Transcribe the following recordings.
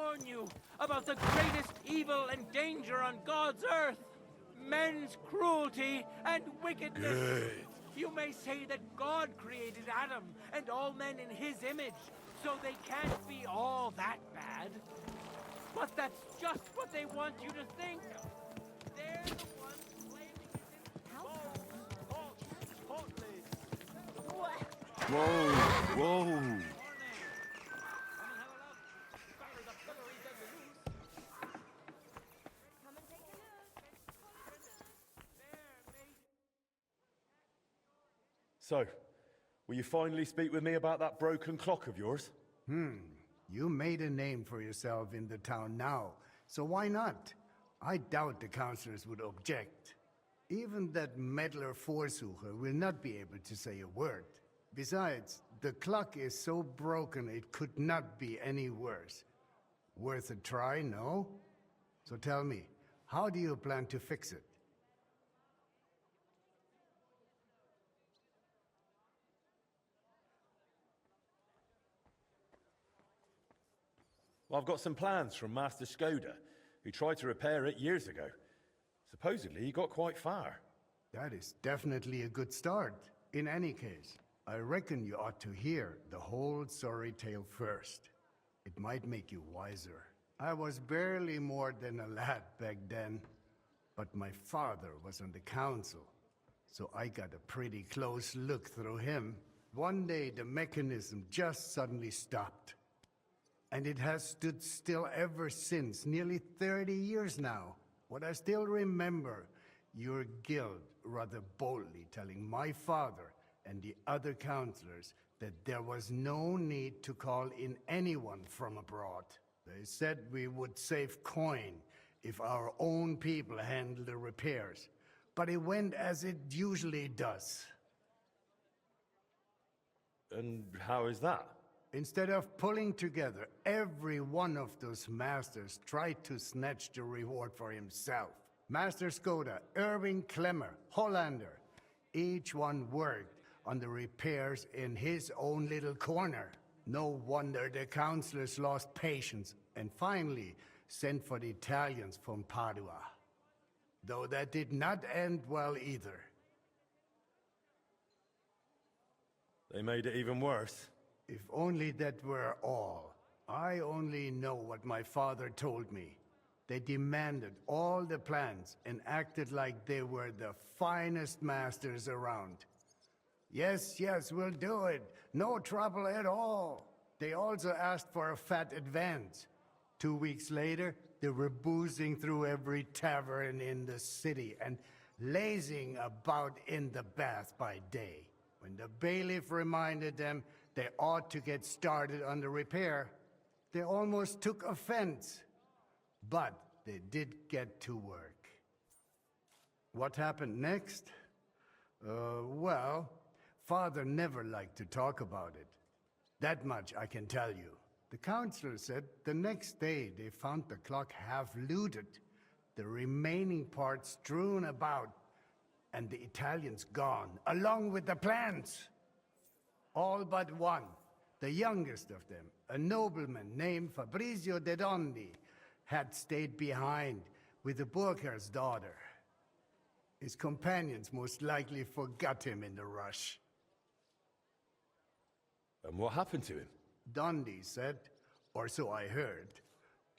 warn you about the greatest evil and danger on God's earth. Men's cruelty and wickedness. Good. You may say that God created Adam and all men in his image, so they can't be all that bad. But that's just what they want you to think. They're the ones claiming it's Whoa, whoa. So, will you finally speak with me about that broken clock of yours? You made a name for yourself in the town now, so why not? I doubt the councillors would object. Even that meddler Vorsucher will not be able to say a word. Besides, the clock is so broken it could not be any worse. Worth a try, no? So tell me, how do you plan to fix it? Well, I've got some plans from Master Skoda, who tried to repair it years ago. Supposedly, he got quite far. That is definitely a good start. In any case, I reckon you ought to hear the whole sorry tale first. It might make you wiser. I was barely more than a lad back then, but my father was on the council, so I got a pretty close look through him. One day, the mechanism just suddenly stopped. And it has stood still ever since, nearly 30 years now. What I still remember, your guild rather boldly telling my father and the other councillors that there was no need to call in anyone from abroad. They said we would save coin if our own people handled the repairs. But it went as it usually does. And how is that? Instead of pulling together, every one of those masters tried to snatch the reward for himself. Master Skoda, Irving Klemmer, Hollander, each one worked on the repairs in his own little corner. No wonder the councillors lost patience and finally sent for the Italians from Padua. Though that did not end well either. They made it even worse. If only that were all. I only know what my father told me. They demanded all the plans and acted like they were the finest masters around. Yes, we'll do it. No trouble at all. They also asked for a fat advance. 2 weeks later, they were boozing through every tavern in the city and lazing about in the bath by day. When the bailiff reminded them they ought to get started on the repair, they almost took offense. But they did get to work. What happened next? Well, Father never liked to talk about it. That much I can tell you. The councillor said the next day they found the clock half looted, the remaining parts strewn about, and the Italians gone, along with the plans. All but one, the youngest of them, a nobleman named Fabrizio de Dondi, had stayed behind with the Burkhar's daughter. His companions most likely forgot him in the rush. And what happened to him? Dondi said, or so I heard,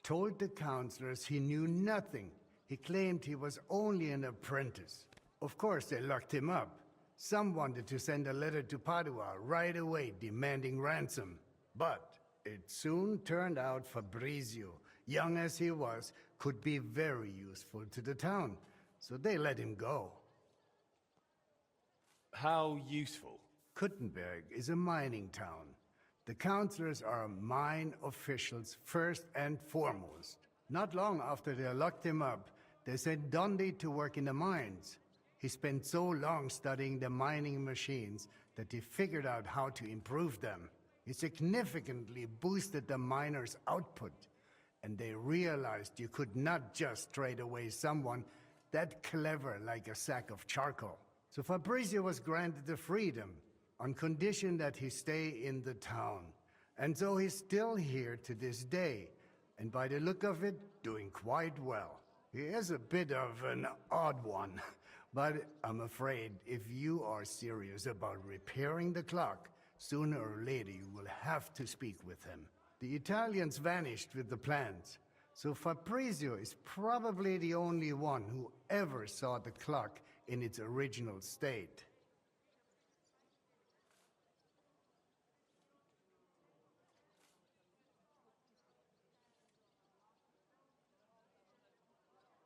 told the councillors he knew nothing. He claimed he was only an apprentice. Of course, they locked him up. Some wanted to send a letter to Padua right away demanding ransom. But it soon turned out Fabrizio, young as he was, could be very useful to the town. So they let him go. How useful? Kuttenberg is a mining town. The councillors are mine officials first and foremost. Not long after they locked him up, they sent Dondi to work in the mines. He spent so long studying the mining machines that he figured out how to improve them. He significantly boosted the miners' output, and they realized you could not just trade away someone that clever like a sack of charcoal. So Fabrizio was granted the freedom, on condition that he stay in the town. And so he's still here to this day, and by the look of it, doing quite well. He is a bit of an odd one, but I'm afraid if you are serious about repairing the clock, sooner or later you will have to speak with him. The Italians vanished with the plans, so Fabrizio is probably the only one who ever saw the clock in its original state.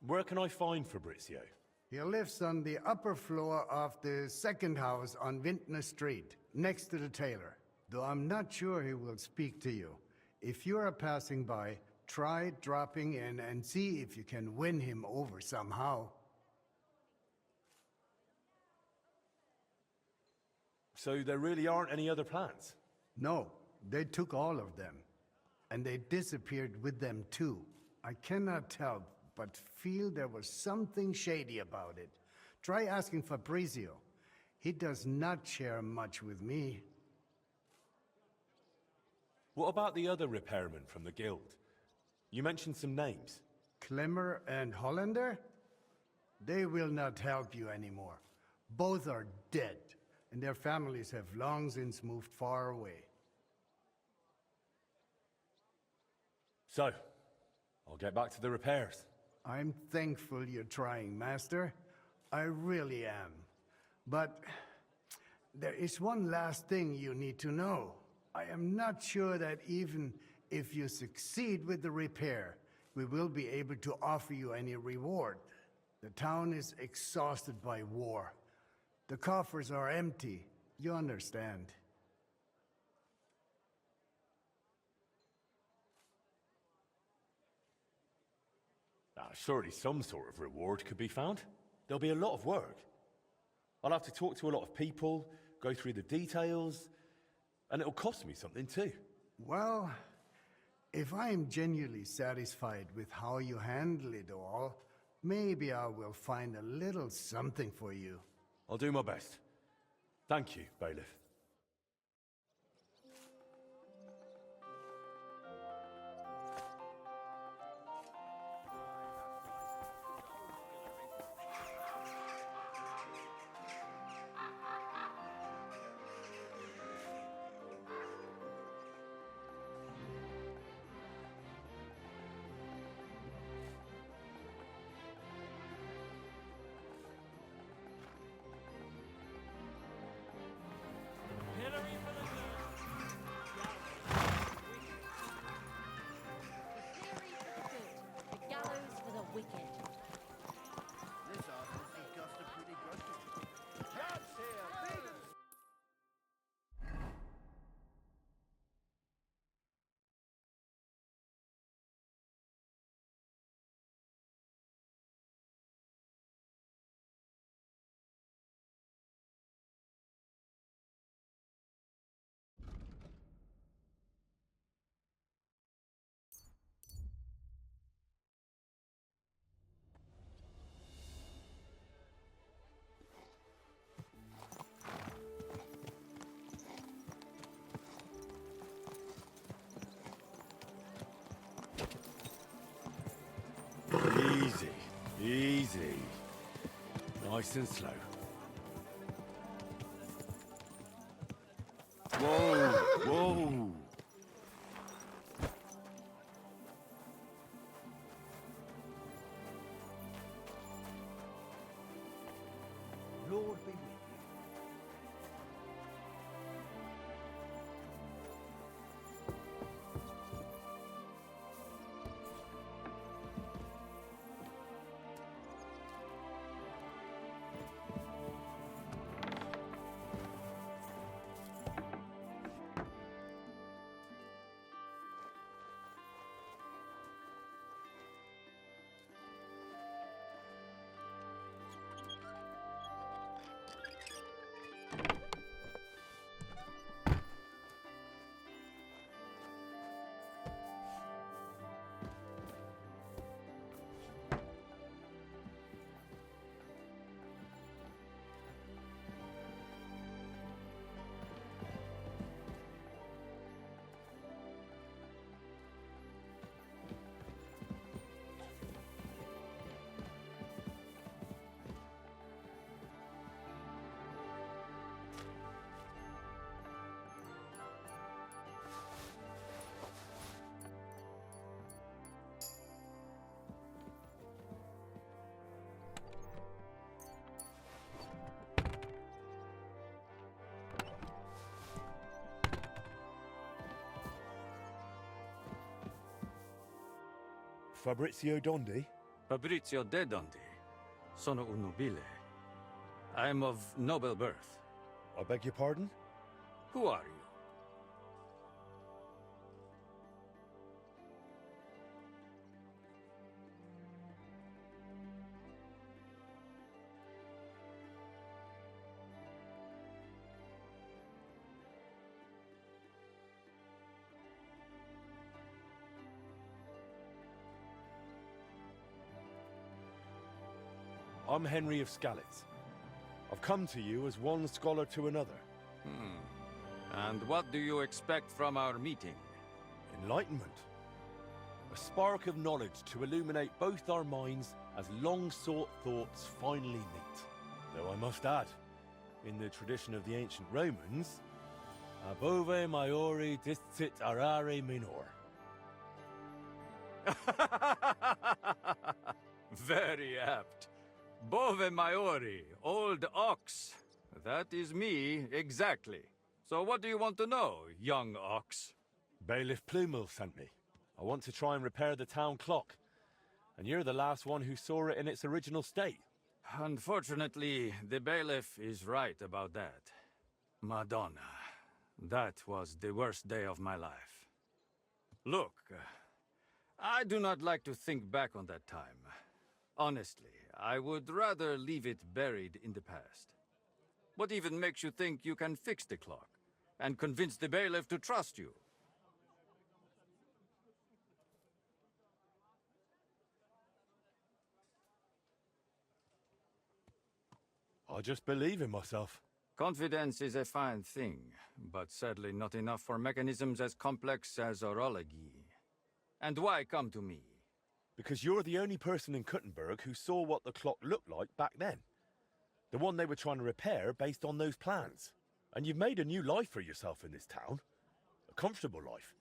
Where can I find Fabrizio? He lives on the upper floor of the second house on Vintner Street, next to the tailor. Though I'm not sure he will speak to you. If you are passing by, try dropping in and see if you can win him over somehow. So there really aren't any other plans? No, they took all of them. And they disappeared with them too. I cannot tell, but feel there was something shady about it. Try asking Fabrizio. He does not share much with me. What about the other repairmen from the guild? You mentioned some names. Klemmer and Hollander? They will not help you anymore. Both are dead, and their families have long since moved far away. So, I'll get back to the repairs. I'm thankful you're trying, Master. I really am. But there is one last thing you need to know. I am not sure that even if you succeed with the repair, we will be able to offer you any reward. The town is exhausted by war. The coffers are empty. You understand. Surely some sort of reward could be found. There'll be a lot of work. I'll have to talk to a lot of people, go through the details, and it'll cost me something too. Well, if I am genuinely satisfied with how you handle it all, maybe I will find a little something for you. I'll do my best. Thank you, Bailiff. Hillary for the good. The gallows for the wicked. This artist has got a pretty good one. Jobs here, big. Easy, easy. Nice and slow. Whoa, whoa. Lord be with you. Fabrizio Dondi? Fabrizio de Dondi. Sono un nobile. I am of noble birth. I beg your pardon? Who are you? I'm Henry of Skalitz. I've come to you as one scholar to another. And what do you expect from our meeting? Enlightenment. A spark of knowledge to illuminate both our minds as long-sought thoughts finally meet. Though I must add, in the tradition of the ancient Romans, above maiori distit arare minor. Very apt. Bove Maiori, old ox. That is me, exactly. So what do you want to know, young ox? Bailiff Plumel sent me. I want to try and repair the town clock. And you're the last one who saw it in its original state. Unfortunately, the bailiff is right about that. Madonna, that was the worst day of my life. Look, I do not like to think back on that time. Honestly, I would rather leave it buried in the past. What even makes you think you can fix the clock and convince the bailiff to trust you? I just believe in myself. Confidence is a fine thing, but sadly not enough for mechanisms as complex as orology. And why come to me? Because you're the only person in Kuttenberg who saw what the clock looked like back then. The one they were trying to repair based on those plans. And you've made a new life for yourself in this town. A comfortable life.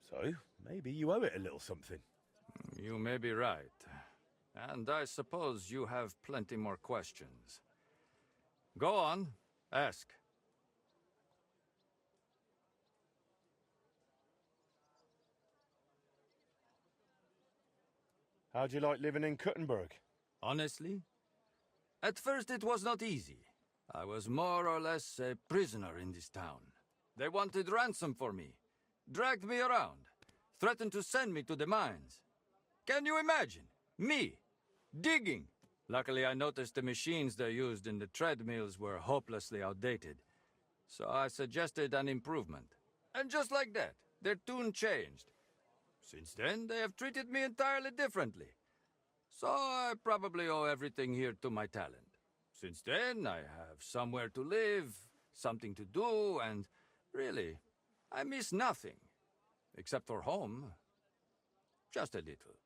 So, maybe you owe it a little something. You may be right. And I suppose you have plenty more questions. Go on, ask. How'd you like living in Kuttenberg? Honestly? At first it was not easy. I was more or less a prisoner in this town. They wanted ransom for me, dragged me around, threatened to send me to the mines. Can you imagine? Me, digging. Luckily I noticed the machines they used in the treadmills were hopelessly outdated. So I suggested an improvement. And just like that, their tune changed. Since then, they have treated me entirely differently. So I probably owe everything here to my talent. Since then, I have somewhere to live, something to do, and really, I miss nothing. Except for home. Just a little.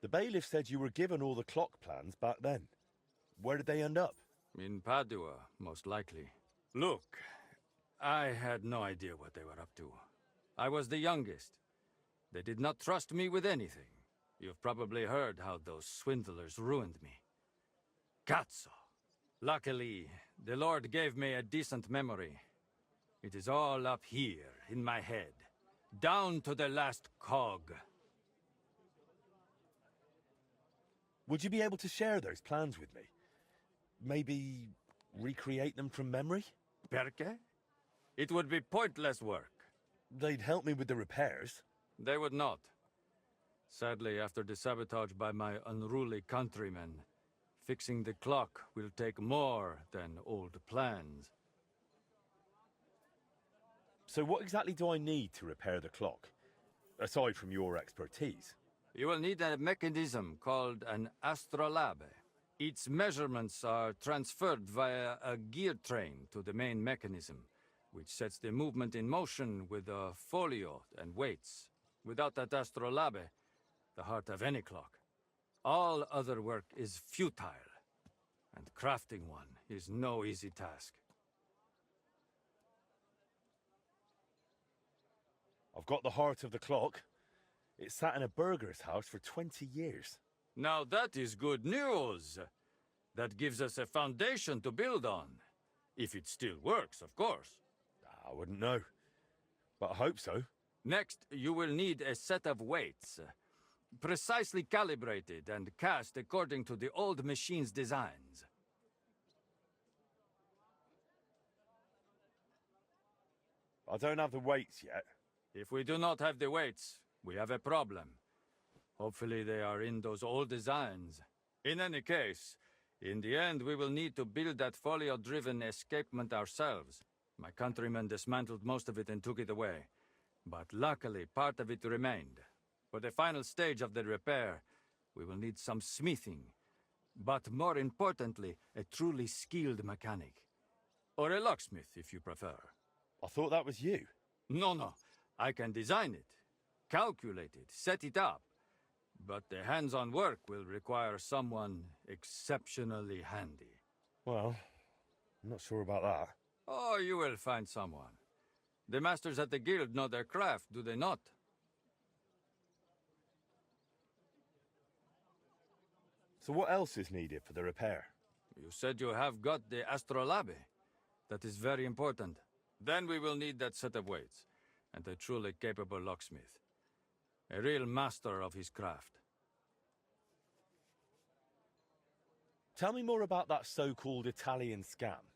The bailiff said you were given all the clock plans back then. Where did they end up? In Padua, most likely. Look, I had no idea what they were up to. I was the youngest. They did not trust me with anything. You've probably heard how those swindlers ruined me. Cazzo! Luckily, the Lord gave me a decent memory. It is all up here, in my head. Down to the last cog. Would you be able to share those plans with me? Maybe recreate them from memory? Perché? It would be pointless work. They'd help me with the repairs. They would not. Sadly, after the sabotage by my unruly countrymen, fixing the clock will take more than old plans. So what exactly do I need to repair the clock? Aside from your expertise. You will need a mechanism called an astrolabe. Its measurements are transferred via a gear train to the main mechanism, which sets the movement in motion with a folio and weights. Without that astrolabe, the heart of any clock, all other work is futile, and crafting one is no easy task. I've got the heart of the clock. It sat in a burgher's house for 20 years. Now that is good news. That gives us a foundation to build on. If it still works, of course. I wouldn't know. But I hope so. Next, you will need a set of weights, precisely calibrated and cast according to the old machine's designs. I don't have the weights yet. If we do not have the weights, we have a problem. Hopefully they are in those old designs. In any case, in the end we will need to build that folio-driven escapement ourselves. My countrymen dismantled most of it and took it away. But luckily, part of it remained. For the final stage of the repair, we will need some smithing. But more importantly, a truly skilled mechanic. Or a locksmith, if you prefer. I thought that was you. No. I can design it, calculate it, set it up. But the hands-on work will require someone exceptionally handy. Well, I'm not sure about that. Oh, you will find someone. The masters at the guild know their craft, do they not? So what else is needed for the repair? You said you have got the astrolabe. That is very important. Then we will need that set of weights, and a truly capable locksmith. A real master of his craft. Tell me more about that so-called Italian scam.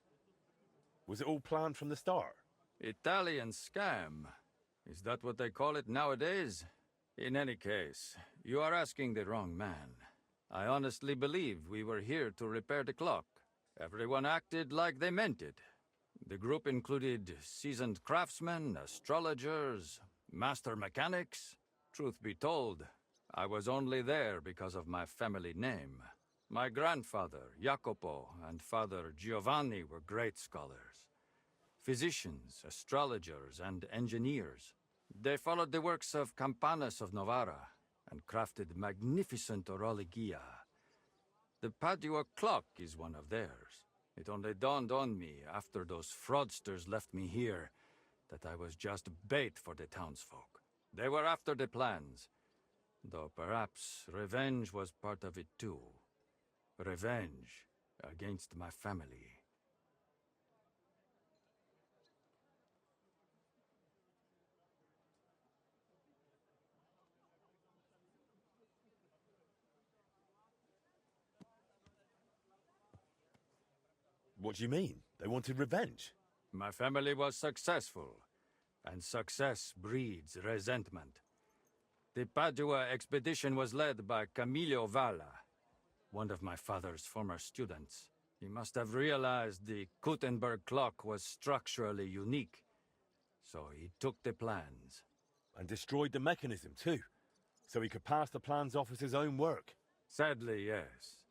Was it all planned from the start? Italian scam? Is that what they call it nowadays? In any case, you are asking the wrong man. I honestly believe we were here to repair the clock. Everyone acted like they meant it. The group included seasoned craftsmen, astrologers, master mechanics. Truth be told, I was only there because of my family name. My grandfather, Jacopo, and father, Giovanni, were great scholars. Physicians, astrologers, and engineers. They followed the works of Campanus of Novara and crafted magnificent orologia. The Padua clock is one of theirs. It only dawned on me after those fraudsters left me here that I was just bait for the townsfolk. They were after the plans, though perhaps revenge was part of it too. Revenge against my family. What do you mean? They wanted revenge? My family was successful, and success breeds resentment. The Padua expedition was led by Camillo Valla, one of my father's former students. He must have realized the Gutenberg clock was structurally unique, so he took the plans. And destroyed the mechanism too, so he could pass the plans off as his own work. Sadly, yes.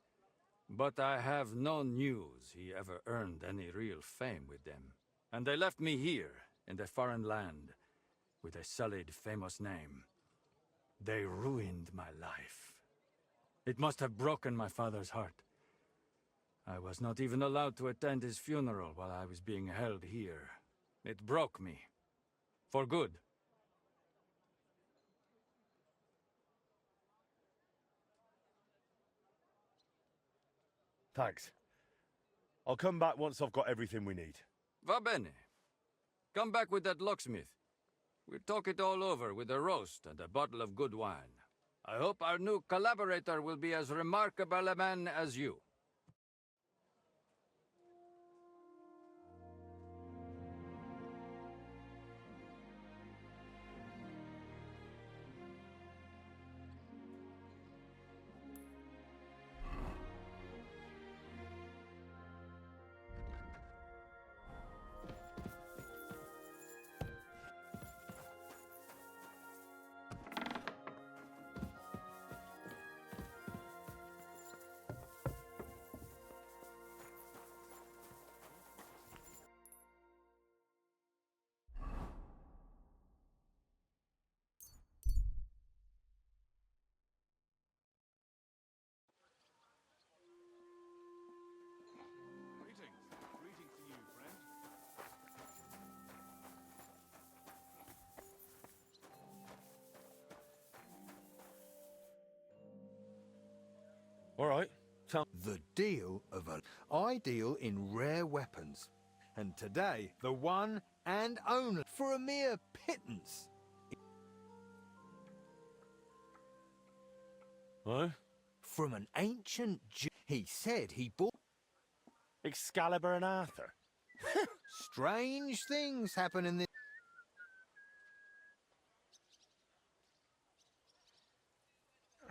But I have no news he ever earned any real fame with them. And they left me here, in the foreign land, with a sullied, famous name. They ruined my life. It must have broken my father's heart. I was not even allowed to attend his funeral while I was being held here. It broke me. For good. Thanks. I'll come back once I've got everything we need. Va bene. Come back with that locksmith. We'll talk it all over with a roast and a bottle of good wine. I hope our new collaborator will be as remarkable a man as you. Greetings to you, friend. All right. Tell The deal of a... I deal in rare weapons. And today, the one and only, for a mere pittance. Oh? From an ancient Jew. He said he bought. Excalibur and Arthur. Strange things happen in this.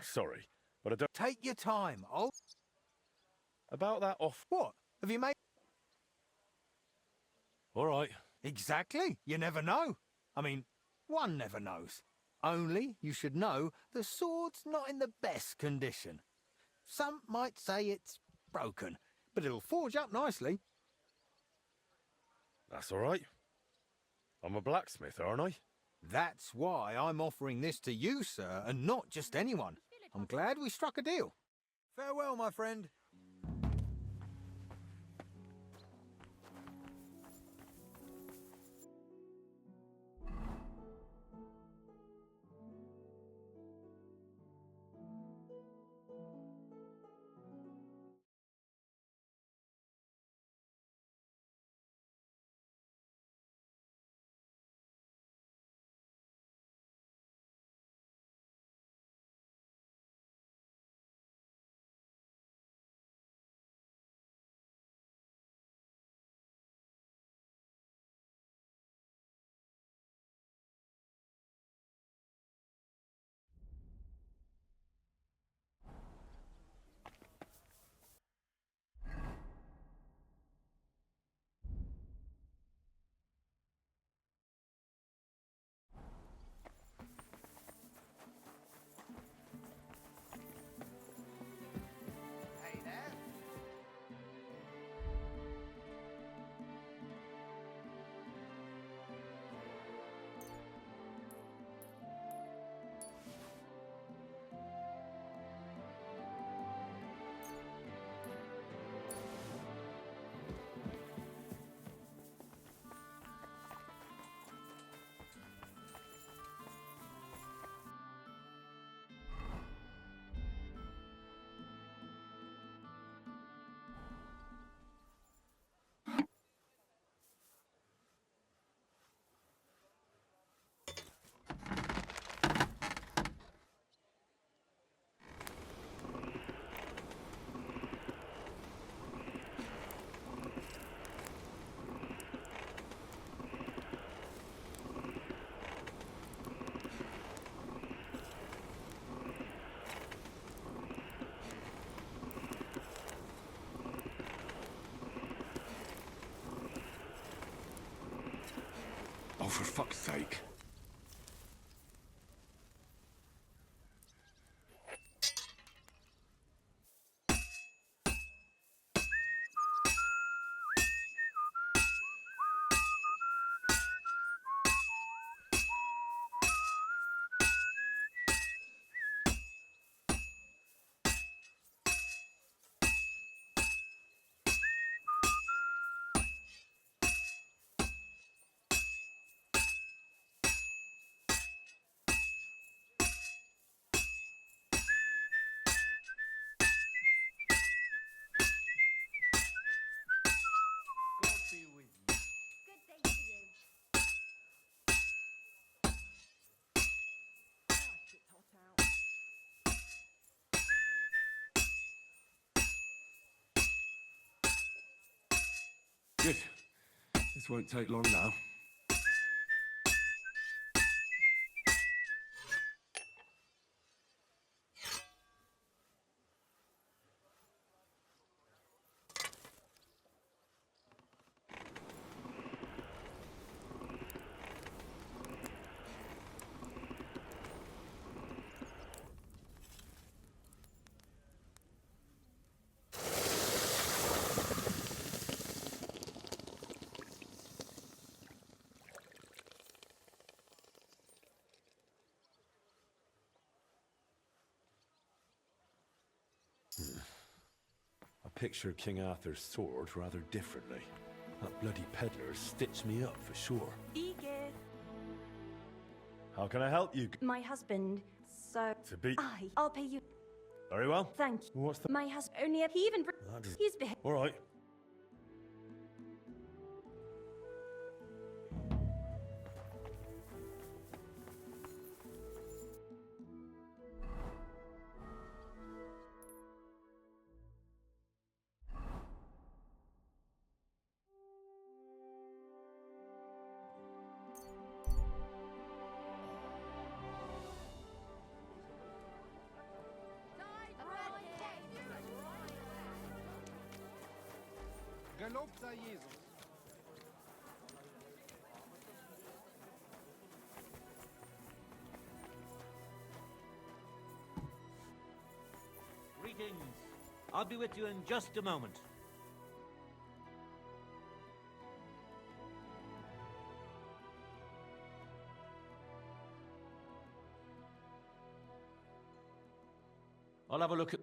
Sorry, but I don't... Take your time. Oh, About that off... what? Have you made? All right. Exactly. You never know. I mean, one never knows. Only you should know the sword's not in the best condition. Some might say it's broken, but it'll forge up nicely. That's all right. I'm a blacksmith, aren't I? That's why I'm offering this to you, sir, and not just anyone. I'm glad we struck a deal. Farewell, my friend. Hey there. Oh, for fuck's sake. God be with you. Good day to you. Gosh, it's hot out. Good. This won't take long now. I picture King Arthur's sword rather differently. That bloody peddler stitched me up for sure. Eager. How can I help you? My husband. So To be... I'll pay you. Very well. Thank you. What's the... My husband only he even That does- he's behaved. All right. Gelobt sei Jesus. Greetings. I'll be with you in just a moment. I'll have a look at...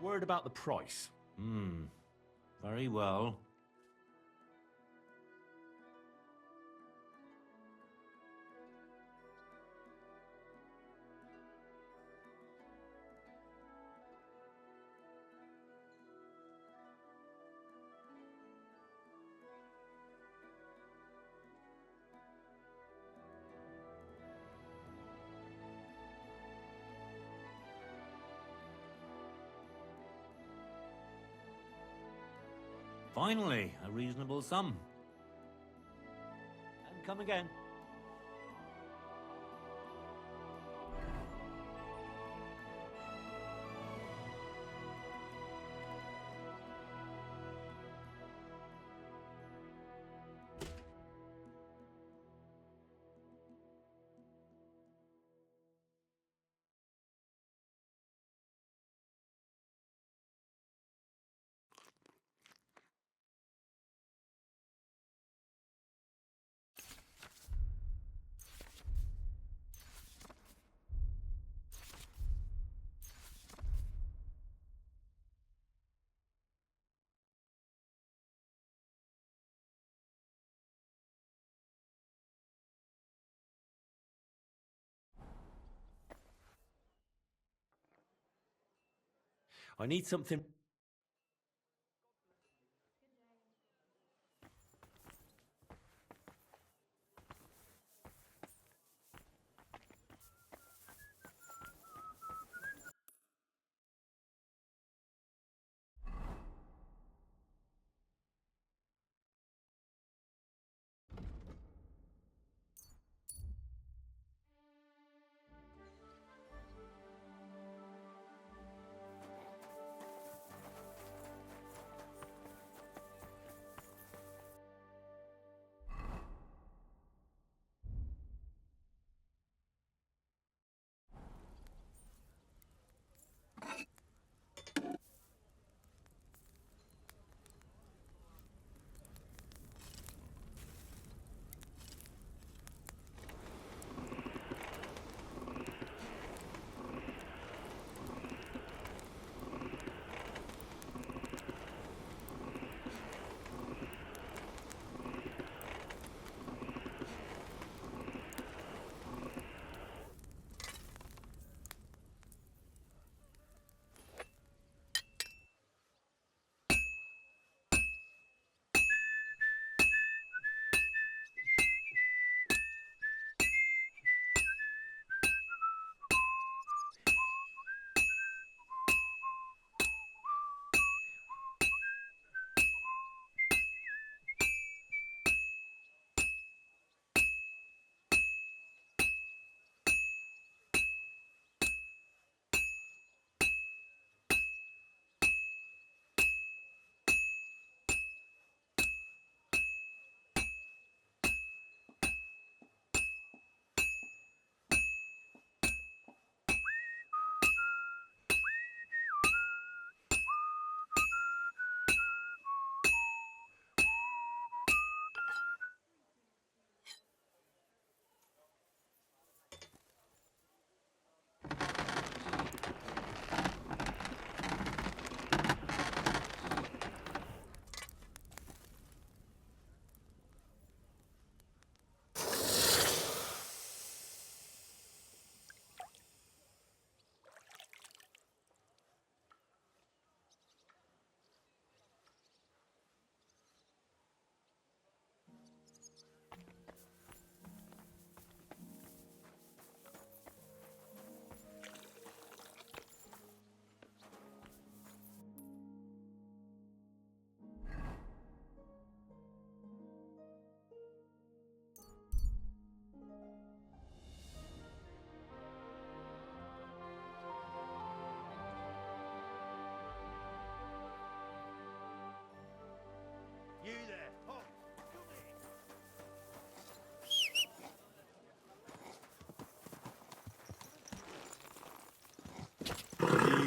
Word about the price. Very well. Finally, a reasonable sum. And come again. I need something...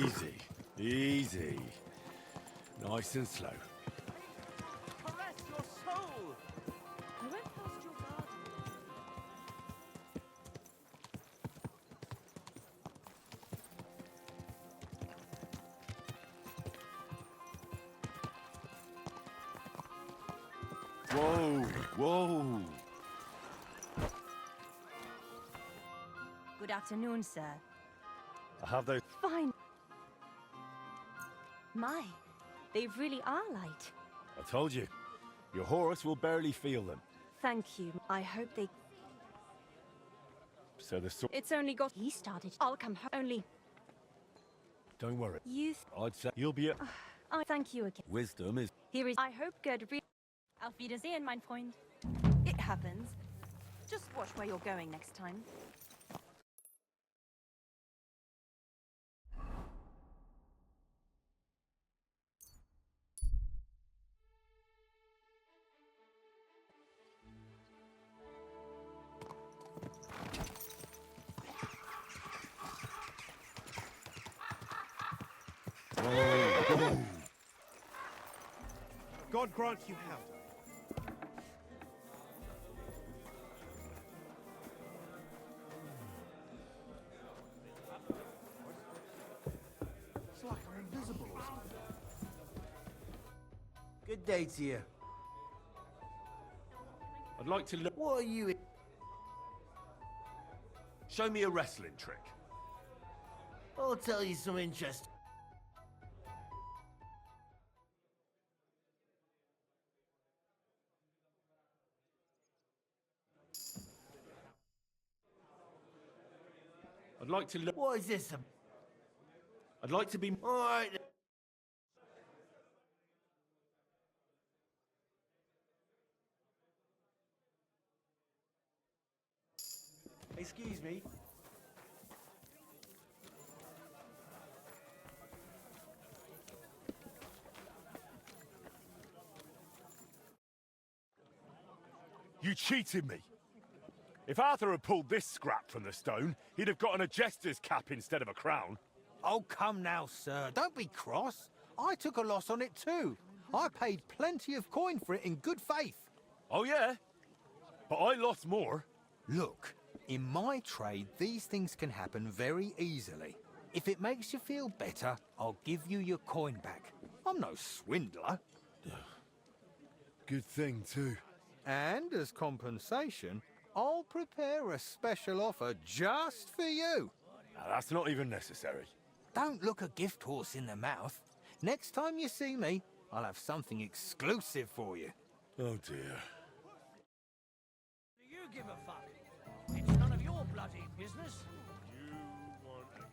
Easy, easy. Nice and slow. Caress your soul! I went past your garden. Whoa, whoa. Good afternoon, sir. I have those. Fine. My, they really are light. I told you. Your horse will barely feel them. Thank you. I hope they... So the sword. It's only got... He started. I'll come home. Only... Don't worry. You... I'd say you'll be. I thank you again. Wisdom is. Here is... I hope good Auf Wiedersehen, mein Freund. It happens. Just watch where you're going next time. God grant you health. It's like I'm invisible or something. Good day to you. I'd like to look. What are you? Show me a wrestling trick. I'll tell you some interesting. I'd like to look. What is this? I'd like to be. All right. Excuse me. You cheated me. If Arthur had pulled this scrap from the stone, he'd have gotten a jester's cap instead of a crown. Oh, come now, sir. Don't be cross. I took a loss on it too. I paid plenty of coin for it in good faith. Oh, yeah? But I lost more. Look, in my trade, these things can happen very easily. If it makes you feel better, I'll give you your coin back. I'm no swindler. Good thing, too. And as compensation, I'll prepare a special offer just for you. Now, that's not even necessary. Don't look a gift horse in the mouth. Next time you see me, I'll have something exclusive for you. Oh, dear. Do you give a fuck? It's none of your bloody business. You want a girl.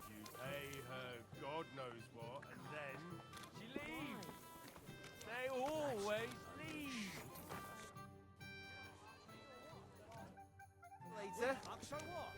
You pay her God knows what, and then She leaves. They always leave. Later. So what?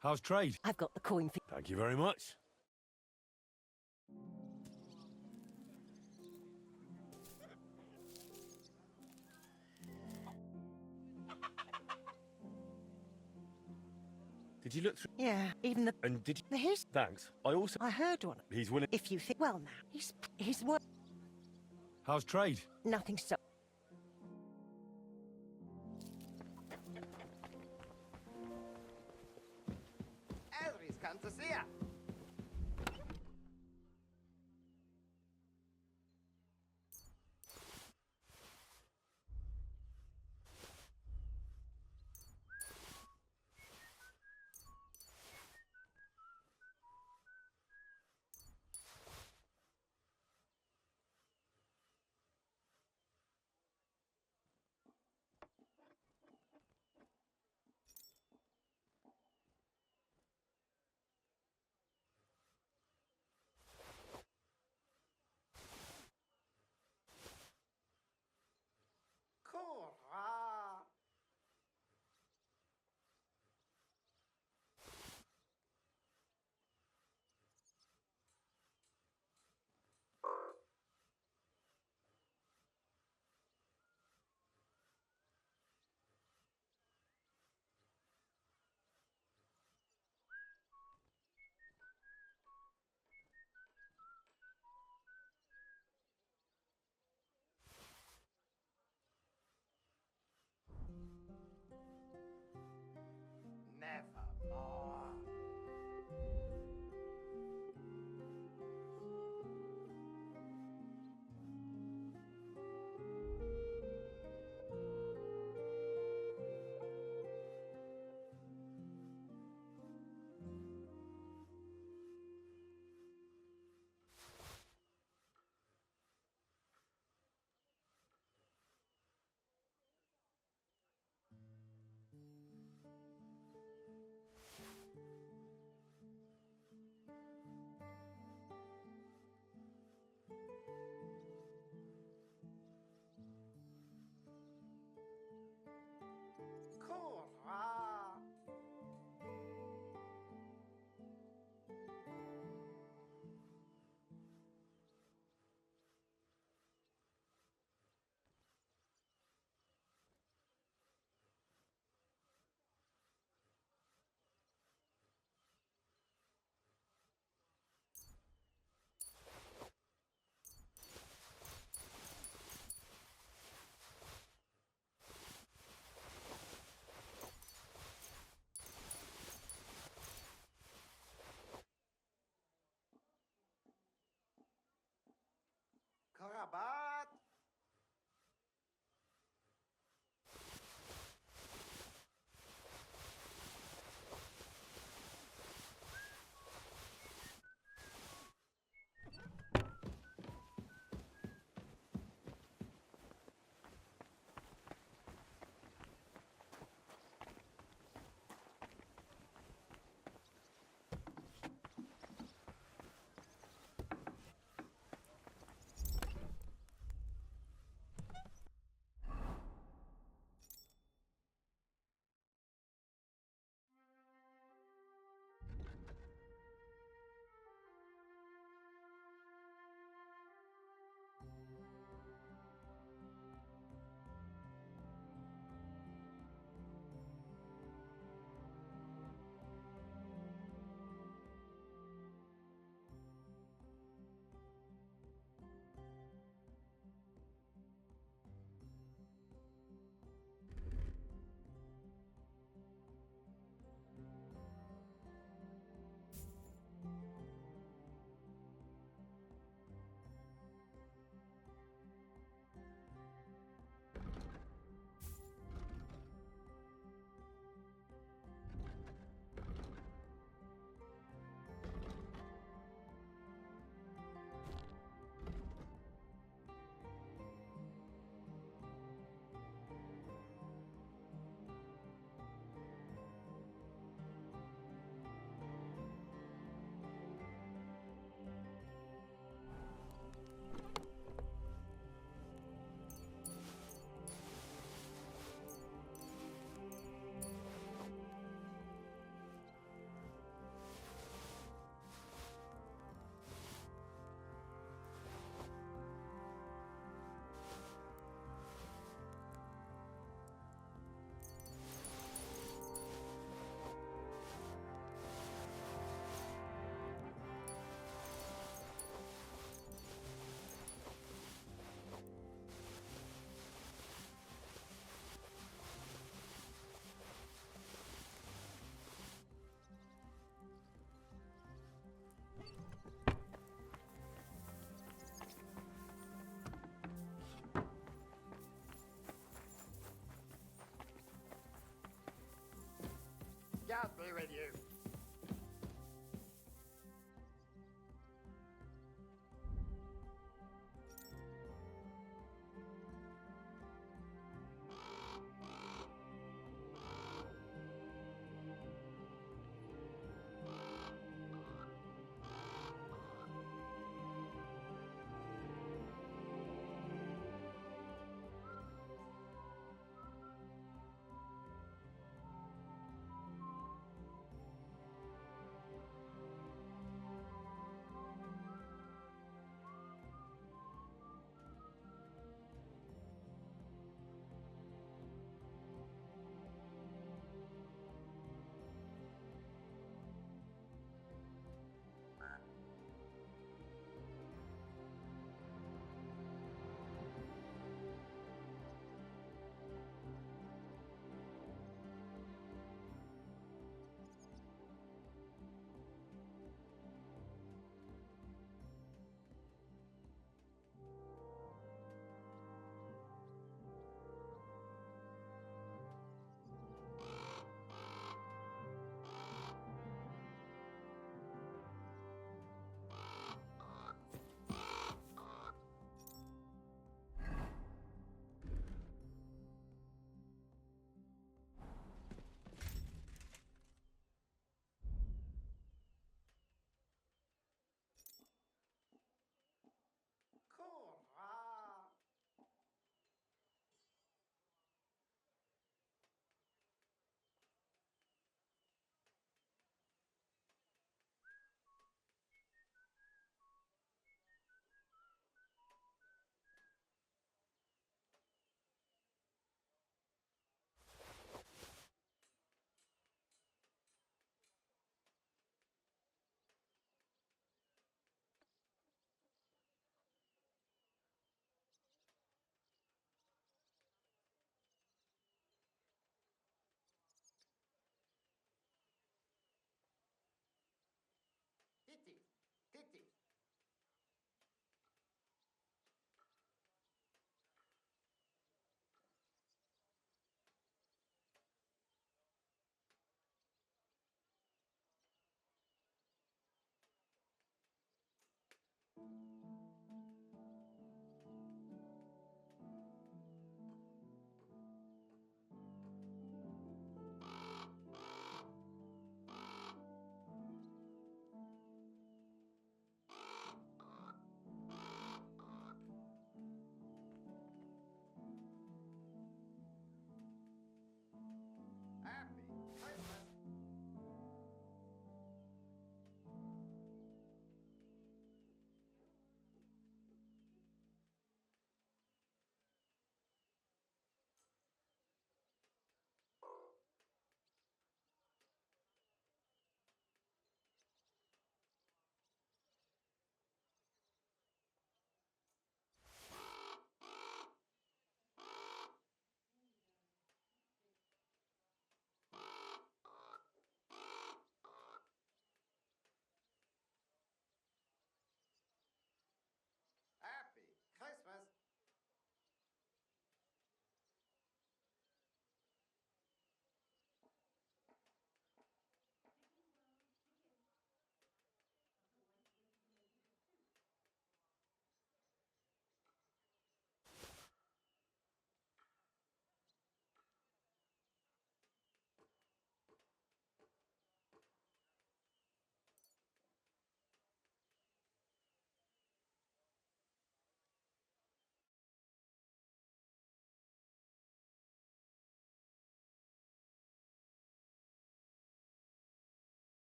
How's trade? I've got the coin for... Thank you very much. Did you look through? Yeah, even the... And did you... He's... Thanks. I also... I heard one. He's willing... If you think... Well, now, he's what... How's trade? Nothing so... Elry's come to see ya. God be with you. Titty, titty.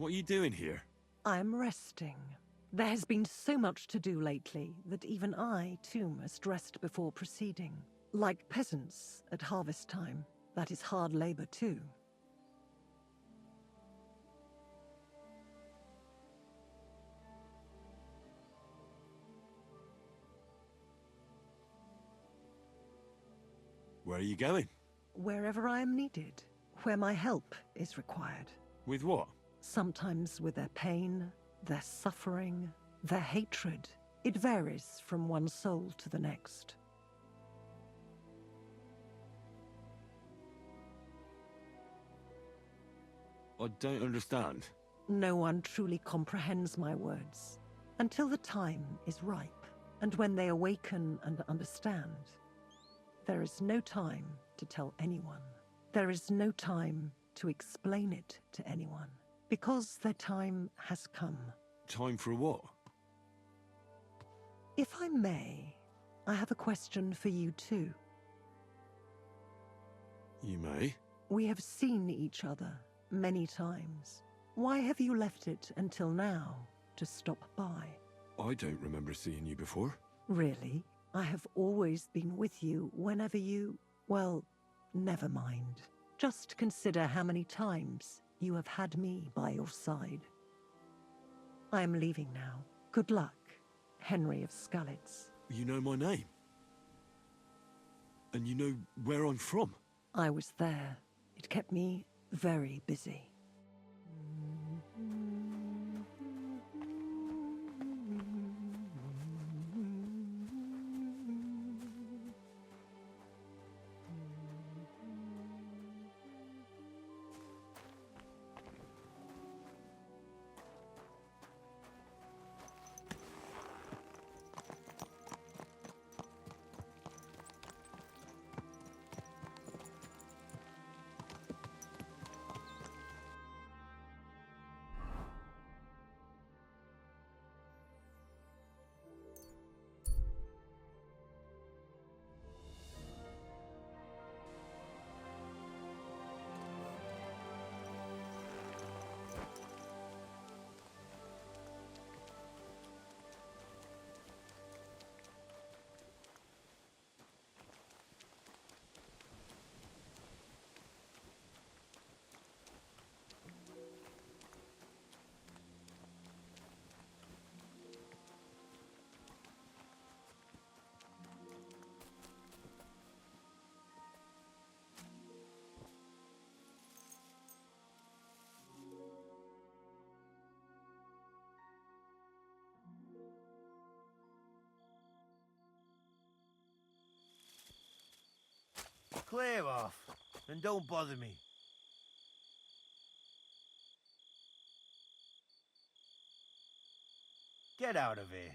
What are you doing here? I'm resting. There has been so much to do lately that even I, too, must rest before proceeding. Like peasants at harvest time. That is hard labor, too. Where are you going? Wherever I am needed. Where my help is required. With what? Sometimes with their pain, their suffering, their hatred. It varies from one soul to the next. I don't understand. No one truly comprehends my words until the time is ripe, and when they awaken and understand. There is no time to tell anyone. There is no time to explain it to anyone, because their time has come. Time for what? If I may, I have a question for you too. You may. We have seen each other many times. Why have you left it until now to stop by? I don't remember seeing you before. Really? I have always been with you whenever you... Well, never mind. Just consider how many times you have had me by your side. I am leaving now. Good luck, Henry of Skalitz. You know my name? And you know where I'm from? I was there. It kept me very busy. Clear off, and don't bother me. Get out of here.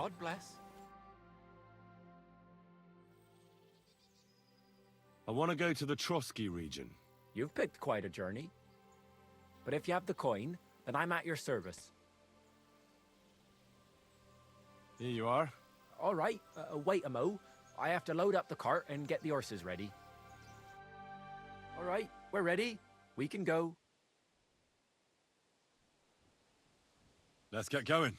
God bless. I want to go to the Trotsky region. You've picked quite a journey. But if you have the coin, then I'm at your service. Here you are. All right, wait a mo. I have to load up the cart and get the horses ready. All right, we're ready. We can go. Let's get going.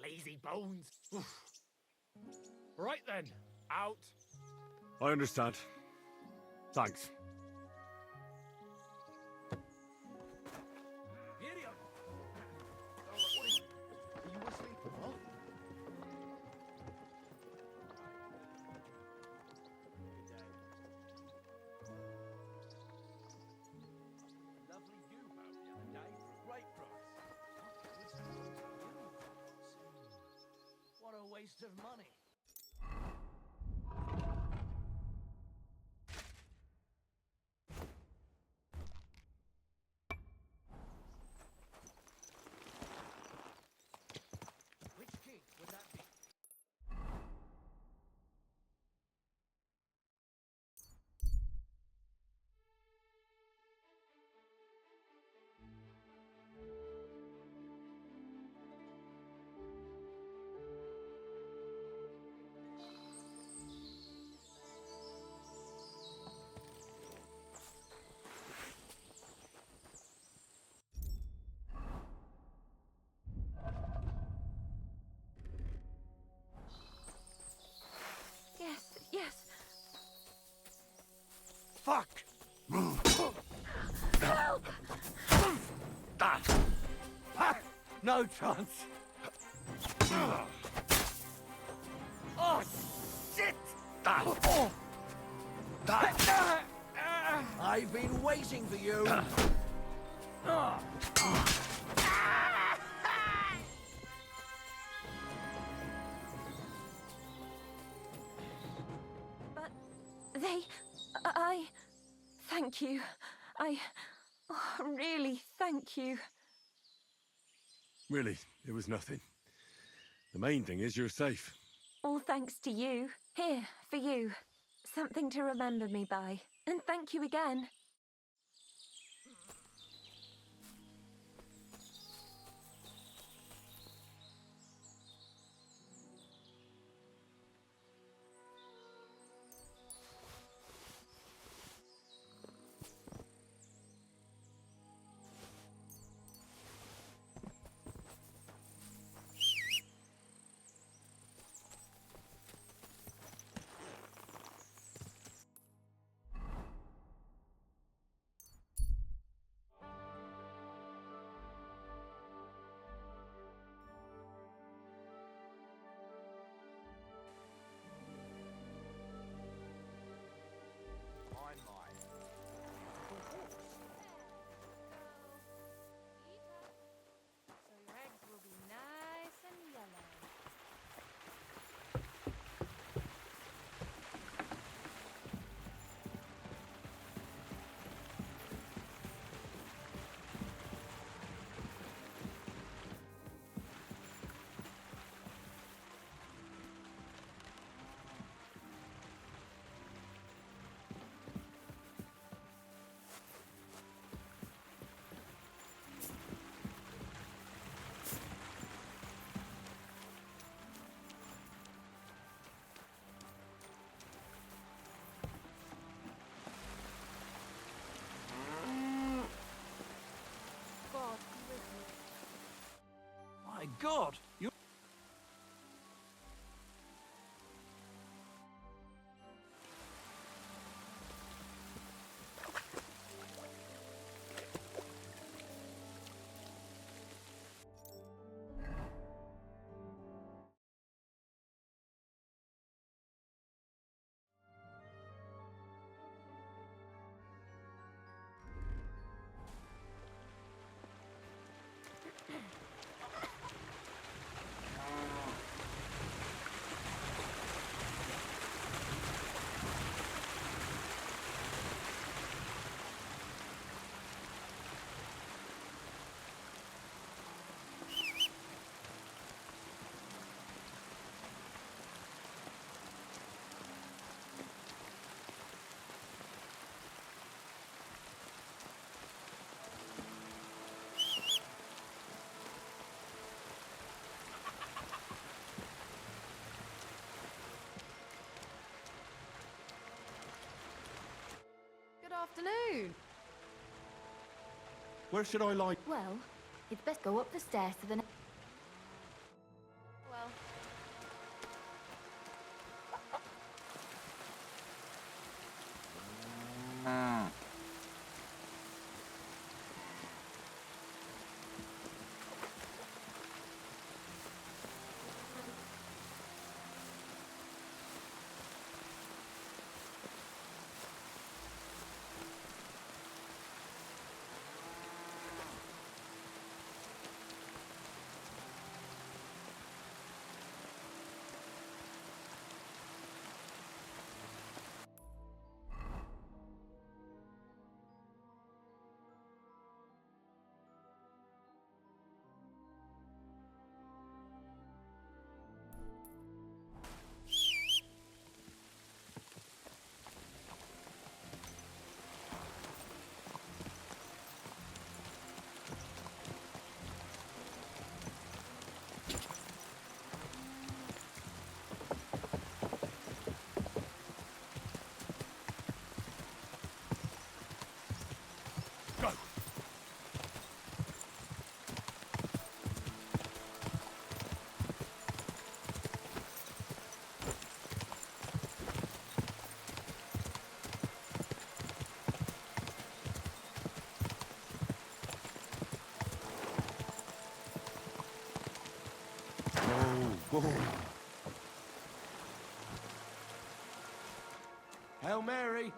Lazy bones. Right then, out. I understand. Thanks. Giddy up. Are you asleep or what? Lovely view out the other day for a great price. What a waste of money. Which king would that be? Yes, yes. Fuck! Help! No chance! Oh, shit! I've been waiting for you. But I thank you. Really thank you. Really, it was nothing. The main thing is you're safe. All thanks to you. Here, for you. Something to remember me by. And thank you again. God! You... Good afternoon. Where should I lie? Well, it's best go up the stairs to the next. Well. Whoa. Hail Mary.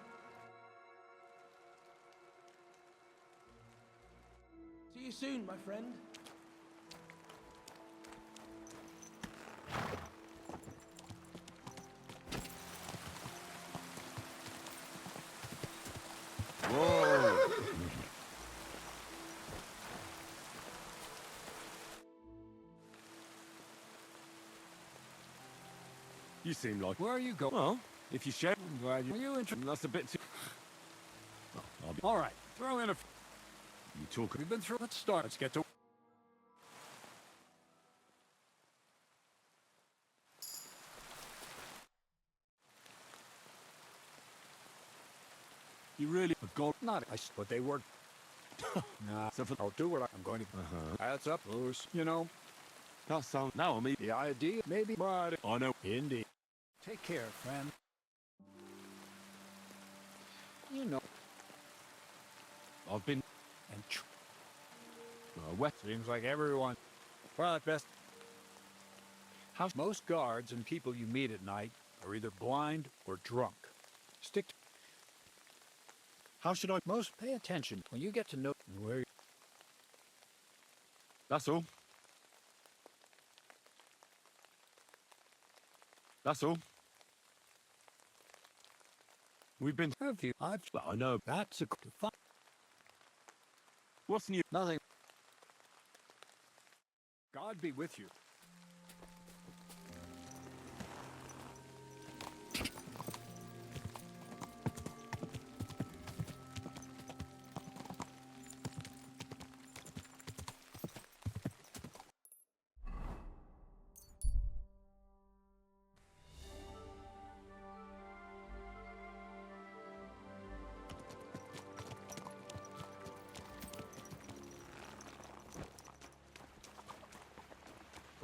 See you soon, my friend. Whoa. You seem like... Where are you going? Well, if you share... I'm glad you... Are you interested? That's a bit too... I'll be... All right, throw in a... You talk... We've been through... Let's start. Let's get to... You really have got... Not... But they were... Nah, So for... I'll do what I'm going to... That's up, loose. You know, That sounds... Now, I mean... the idea... Maybe... But... I know. Indeed. Take care, friend. You know... I've been... And... wet. Seems like everyone... Well, at best... How... Most guards and people you meet at night are either blind or drunk. Stick to... How should I... Most pay attention when you get to know where... That's all. That's all. We've been... Have you? I've... Well, I know. That's a... What's new? Nothing. God be with you.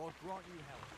God grant you health.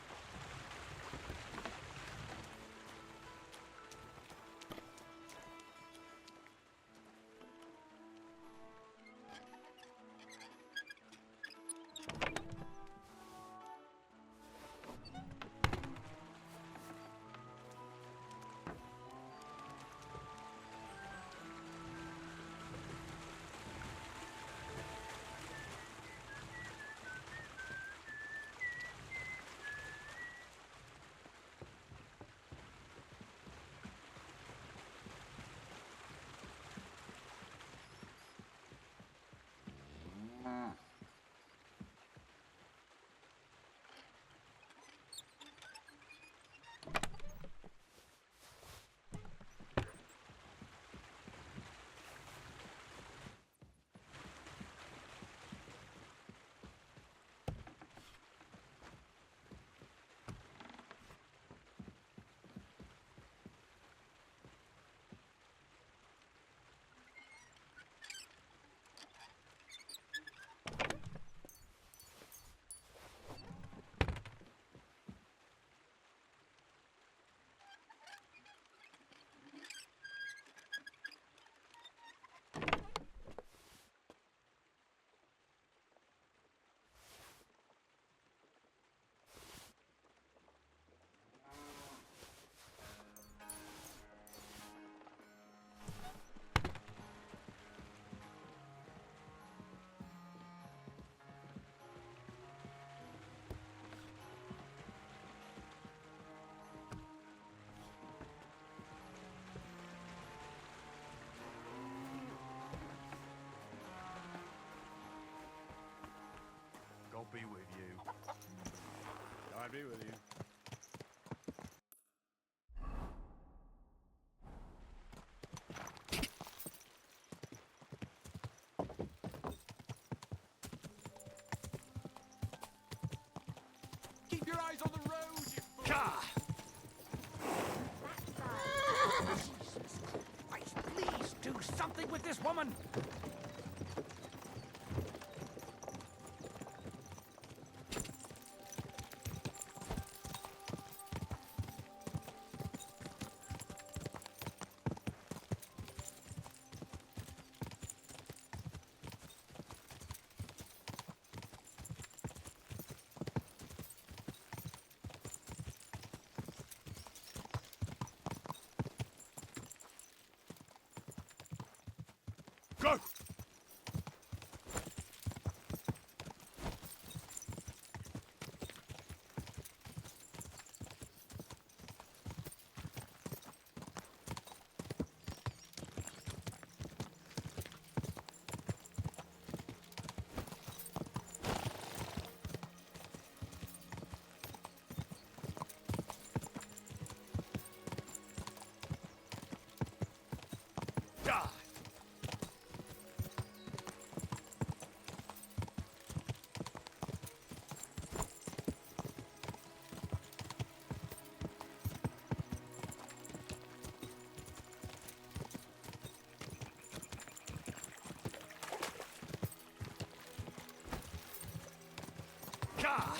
God be with you. God be with you. Keep your eyes on the road, you fool! Jesus Christ, please do something with this woman! Go! Die! God!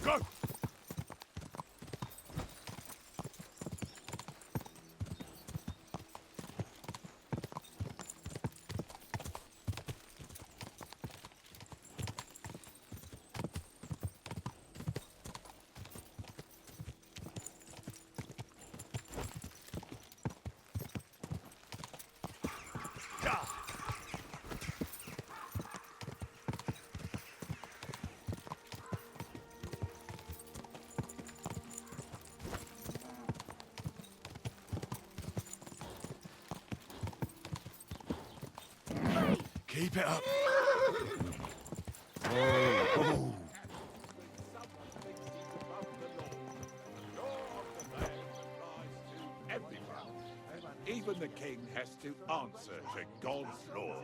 Go! Die! Keep it up. When someone thinks he's above the law, Even the king has to answer to God's law.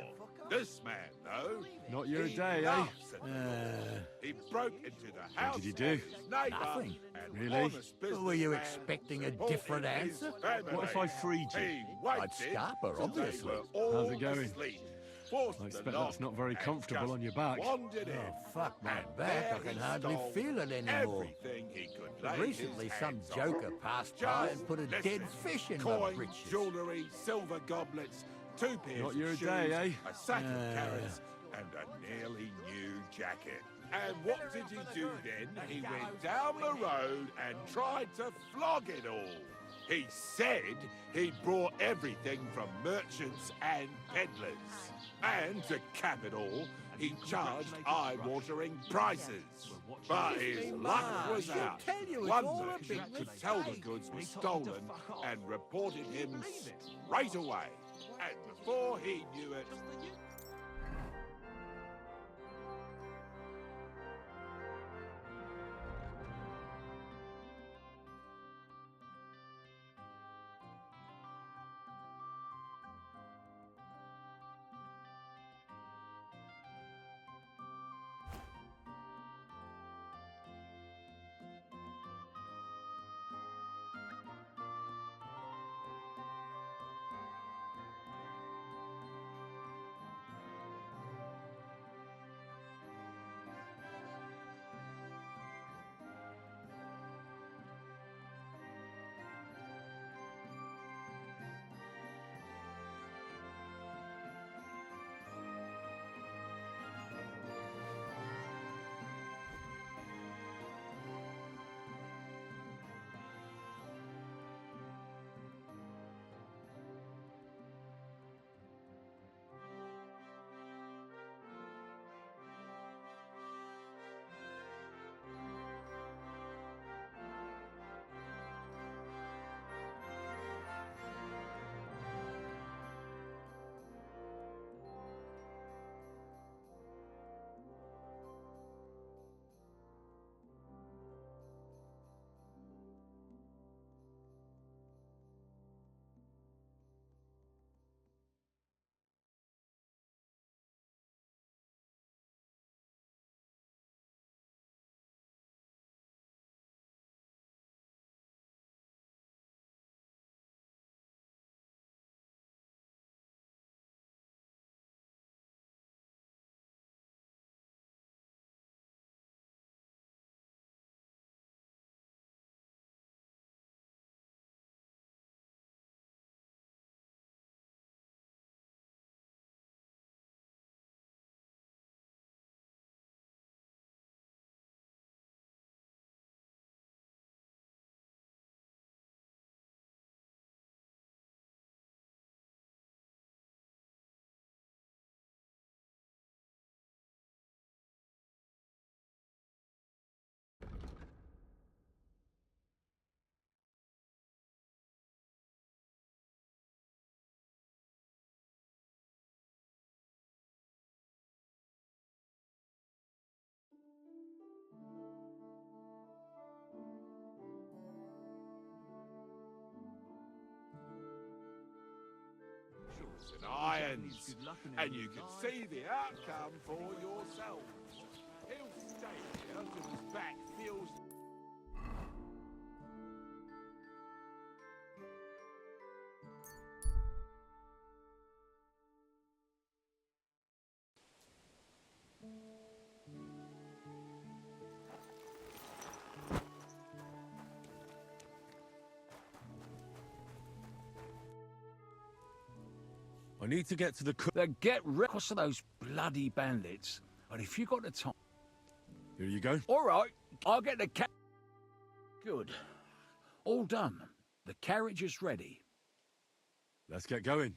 This man, though, Not your he day, eh? laughs at the law. He broke into the house did he do? of his neighbour Nothing. and Really? honest Were you businessman expecting a supported different his answer? family. What if I freed you? He I'd waited scalp her, till they obviously. were all How's it going? asleep, forced I the expect lock, that's not very and comfortable just on your back. wandered in. Oh, fuck my And back. I there can he hardly stole feel it anymore. Everything he could lay Recently, his some hands joker on. passed by Just and put a dead listen. fish in my Coin, breeches. jewellery, silver goblets, 2 pairs Not of your shoes, day, eh? a sack of carrots, and a nearly new jacket. And what did he do then? He went down the road and tried to flog it all. He said he brought everything from merchants and peddlers. And to cap it all, he charged eye-watering prices. But his luck was out. One merchant could tell the goods were stolen and reported him straight away. And before he knew it, and irons, and you can see the outcome for yourselves. He'll stay here till his back feels. I need to get to the cook. Then get rid of those bloody bandits. And if you got the time... Here you go. All right, I'll get the Good. All done. The carriage is ready. Let's get going.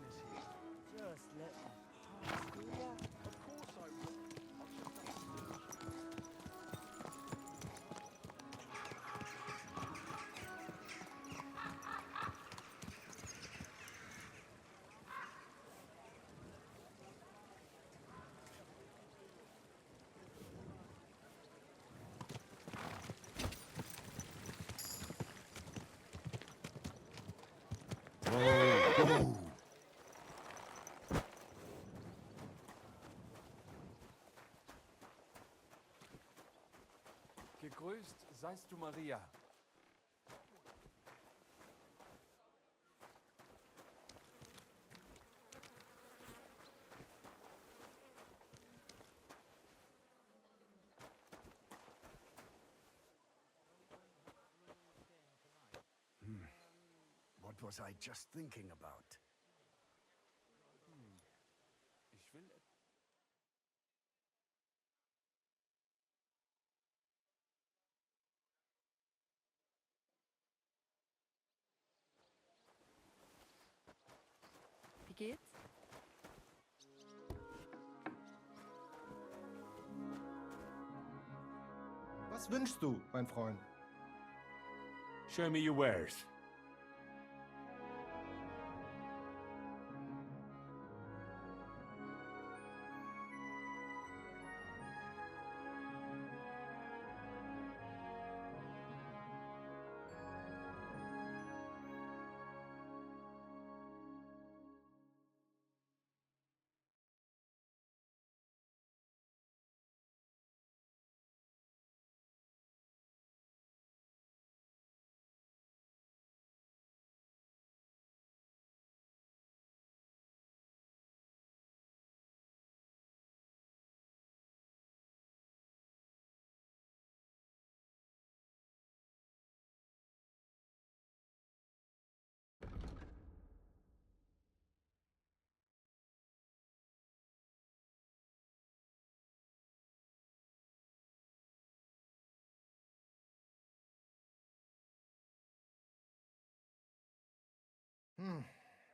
business here. Just let me pass, will ya? Of course I will. I'll just have to search. Gegrüßt seist du, Maria. What was I just thinking about? Ich will... Wie geht's? Was wünschst du, mein Freund? Show me your wares.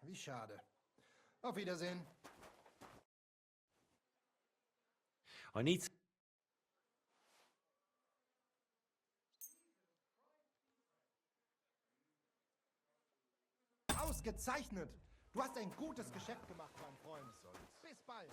Wie schade. Auf Wiedersehen. I need... Ausgezeichnet! Du hast ein gutes Geschäft gemacht, mein Freund. Bis bald.